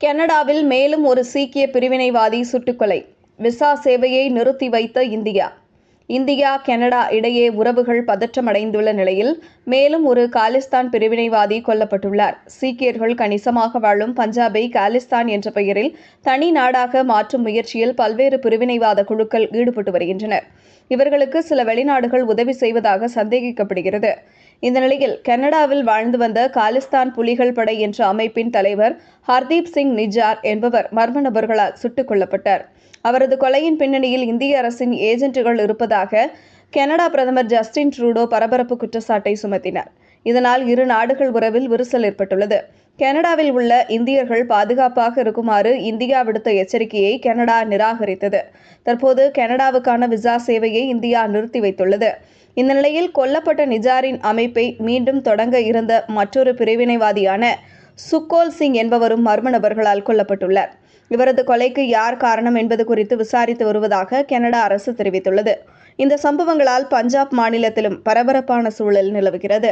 கனடாவில் மேலும் ஒரு சீக்கிய பிரிவினைவாதி சுட்டுக்கொலை. விசா சேவையை நிறுத்தி வைத்த இந்தியா. இந்தியா கனடா இடையே உறவுகள் பதற்றமடைந்துள்ள நிலையில் மேலும் ஒரு காலிஸ்தான் பிரிவினைவாதி கொல்லப்பட்டுள்ளார். சீக்கியர்கள் கணிசமாக வாழும் பஞ்சாபை காலிஸ்தான் என்ற பெயரில் தனி நாடாக மாற்றும் முயற்சியில் பல்வேறு பிரிவினைவாத குழுக்கள் ஈடுபட்டு வருகின்றனர். இவர்களுக்கு சில வெளிநாடுகள் உதவி செய்வதாக சந்தேகிக்கப்படுகிறது. இந்த நிலையில் கனடாவில் வாழ்ந்து வந்த காலிஸ்தான் புலிகள் படை என்ற அமைப்பின் தலைவர் ஹர்தீப் சிங் நிஜார் என்பவர் மர்ம நபர்களால் சுட்டுக் கொல்லப்பட்டார். அவரது கொலையின் பின்னணியில் இந்திய அரசின் ஏஜென்ட்டுகள் இருப்பதாக கனடா பிரதமர் ஜஸ்டின் ட்ரூடோ பரபரப்பு குற்றச்சாட்டை சுமத்தினார். இதனால் இரு நாடுகள் உறவில் விரிசல் ஏற்பட்டுள்ளது. கனடாவில் உள்ள இந்தியர்கள் பாதுகாப்பாக இருக்குமாறு இந்தியா விடுத்த எச்சரிக்கையை கனடா நிராகரித்தது. தற்போது கனடாவுக்கான விசா சேவையை இந்தியா நிறுத்தி வைத்துள்ளது. இந்த நிலையில் கொல்லப்பட்ட நிஜாரின் அமைப்பை மீண்டும் தொடங்க இருந்த மற்றொரு பிரிவினைவாதியான சுக்கோல் சிங் என்பவரும் மர்ம நபர்களால் கொல்லப்பட்டுள்ளார். இவரது கொலைக்கு யார் காரணம் என்பது குறித்து விசாரித்து வருவதாக கனடா அரசு தெரிவித்துள்ளது. இந்த சம்பவங்களால் பஞ்சாப் மாநிலத்திலும் பரபரப்பான சூழல் நிலவுகிறது.